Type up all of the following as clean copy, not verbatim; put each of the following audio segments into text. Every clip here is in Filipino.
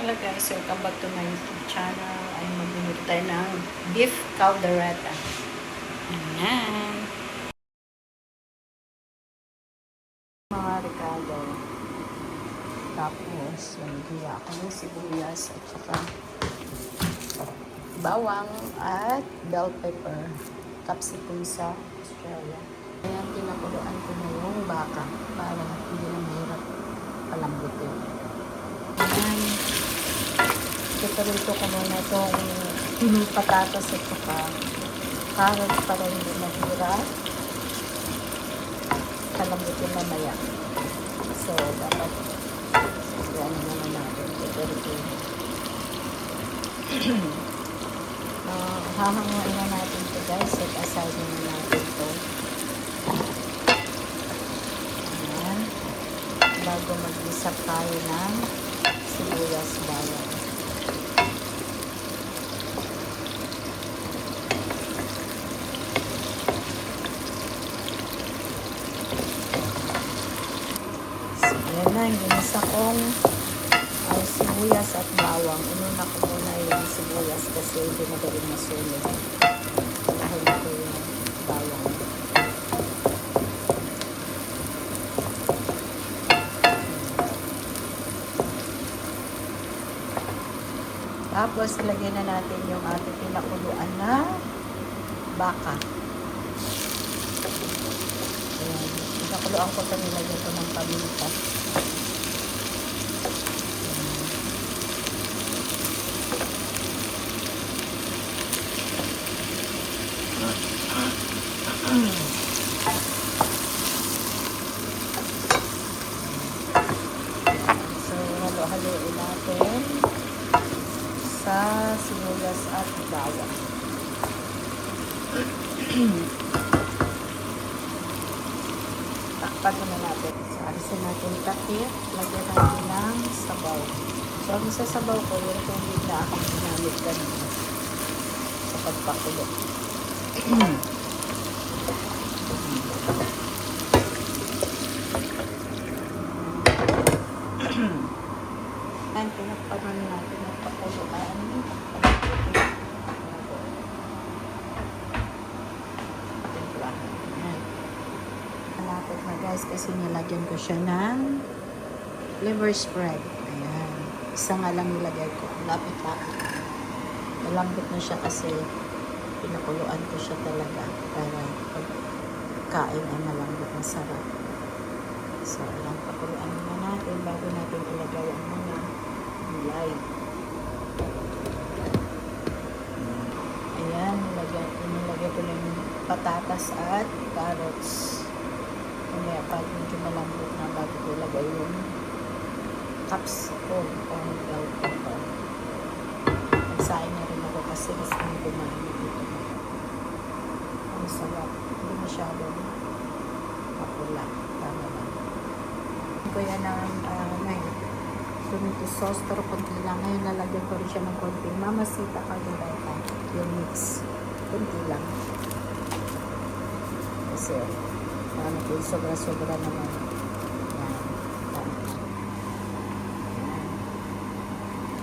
Hello guys, welcome back to my YouTube channel. Ay magluluto tayo ng beef caldereta. Ayan. Mga recado. Tapos, naghiwa ako ng sibuyas at saka bawang at bell pepper. Capsicum sa Australia. Ayan, pinakuluan ko na yung baka para hindi na mahirap palambutin. Ayan. Ito ko muna itong patatas at saka carrot para hindi mahirap kalambutin mamaya. So, dapat yan naman natin. Hahanguin na natin ito guys. Set aside na natin ito. Ayan. Bago mag-isap tayo ng sibuyas bawang. Yan na, ginisa kong sibuyas at bawang. Inuna ko muna yung sibuyas kasi hindi magaling masunog. Dahil ko yung bawang. Tapos, ilagay na natin yung ating pinakuluan na baka. Ayan. Pinakuluan ko ito, nilagyan ko ng paminta. So, halo-haloin natin sa sibuyas at bawang. Takpan na natin. So, alisin natin takip. Lagyan natin ng sabaw. So, ang sasabaw ko, yung tubig na akong ginamit kanina sa pagpakulo. Ayan, pinagpanan natin ng pakuluan. Malapit na guys kasi nilagyan ko siya ng liver spread. Ayan. Isa nga lang nilagay ko. Lapit na. Malambot na siya kasi pinakuluan ko siya talaga para pagkain ay malambot na sarap. So, alam, pakuluan muna natin bago natin ilagay ang mga gulay. Ayan, nilagay ko na yung patatas at carrots. Kumaya pag medyo malambot na bago ko ilagay yung capsicum o bell pepper. Nagsain na rin ako kasi gusto nyo kumain dito. Ang sarap. Hindi masyadong mapula. Tama lang. Ko yan ng tomato sauce pero konti lang. Ngayon lalagyan ko rin siya ng konting mamasita caldereta. Yung mix. Konti lang. Kasi paano ko yung sobra-sobra naman. Yan.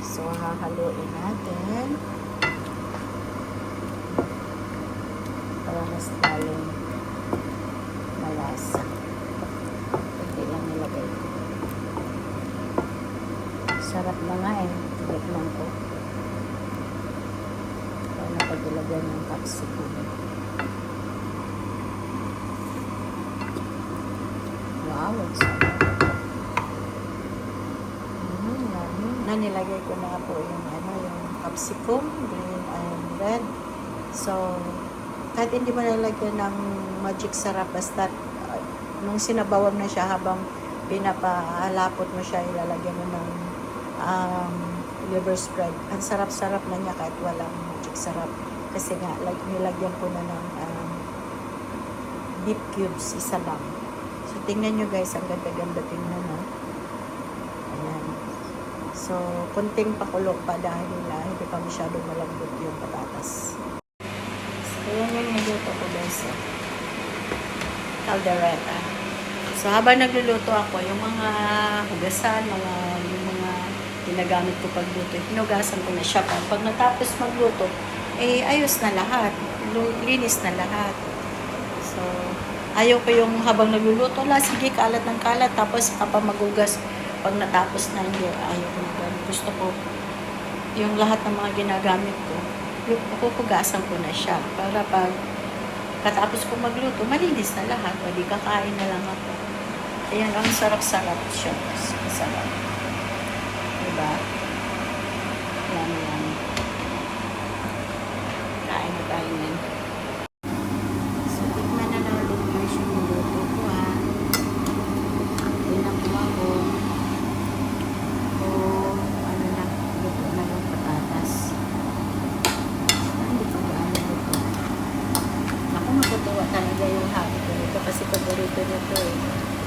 So hahaluin natin para mas lalong malasa. Konti lang nilagay ko. Sarap na nga eh. Tikman ko. Kaya napag-ilagyan ng capsicum. Wow, sarap. Nilagay ko na po yung yung capsicum, green and red. So, kahit hindi mo nalagyan ng magic sarap, basta nung sinabawan na siya habang pinapalapot mo siya, ilalagyan mo ng liver spread. Ang sarap-sarap na niya kahit walang magic sarap. Kasi nga, nilagyan ko na ng beef cubes, isa lang. So, tingnan nyo guys, ang ganda-ganda tingnan, no? Ayan. So, kunting pakulo pa dahil hindi pa masyadong malambot yung patatas. So, ayan yung niluto ko guys. Caldereta. So, habang nagluluto ako, yung mga hugasan, yung mga ginagamit ko pagluto. Hinugasan ko na siya. Pag natapos magluto, eh, ayos na lahat. Linis na lahat. So, ayaw ko yung habang nagluluto, sige, kalat ng kalat, tapos pa magugas. Pag natapos na, hindi, ayaw ko na ganun. Gusto ko, yung lahat ng mga ginagamit ko, pupugasan ko na siya. Para pag katapos ko magluto, malinis na lahat. Pwede kakain na lang ako. Ayan, ang sarap-sarap siya. Sarap. Diba? Yan. Kain na tayo yan. So, tikman na ulit guys yung niluto ko ha. Tinakuha ko. Ano na, luto na yung patatas. Hindi pa gaano luto. Naku, matutuwa talaga yung hobby ko nito kasi paborito niya to eh.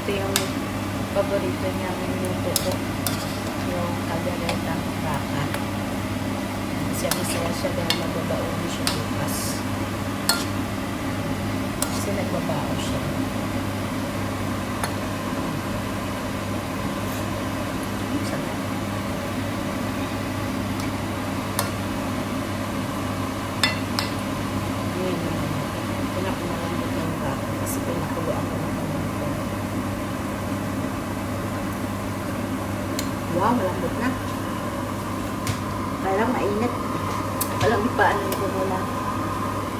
Ito yung paborito niya yung luto ko. Yung kaldereta baka. Kasi masaya siya dahil magbabaon siya bukas. Kasi nagbabao siya. Sarap. Ngayon naman. Pinakumalambot ng baka kasi pinakuluan ko ng pamangko. Wow, malambot na. Parang mainit. Walang paano ko muna.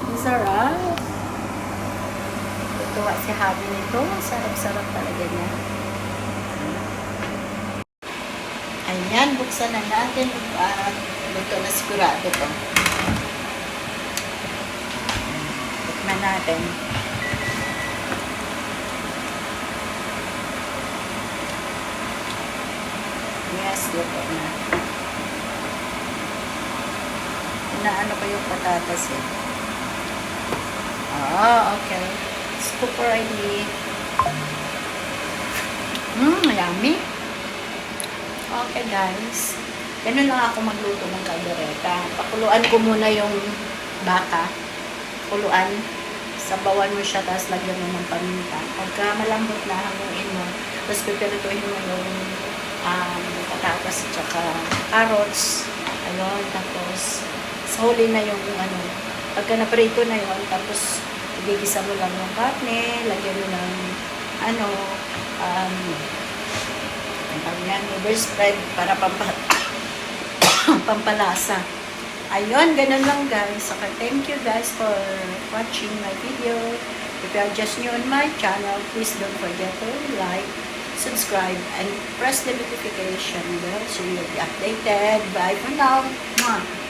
Ang sarap. Tutuwa si hubby nito. Sarap-sarap talaga niya. Ayan, buksan na natin. Luto na sigurado to. Tikman natin. Yes, luto na. Inaano ko yung patatas eh. Okay. Scoop already. Yummy. Okay guys. Ganun lang ako magluto ng kaldereta. Pakuluan ko muna yung baka. Kuluan. Sabawan mo siya, tapos lagyan mo ng paminta. Pagka malambot na, hanguin mo. Tapos pipirituhin mo yung patatas at saka carrots. Ayun, tapos sa huli na yung pagka naprito na yun, tapos igigisa mo lang yung karne, lagyan mo ng liver spread para pampalasa. Ayun, ganun lang guys. Okay, thank you guys for watching my video. If you are just new on my channel, please don't forget to like, subscribe, and press the notification bell so you'll be updated. Bye for now. Mwah.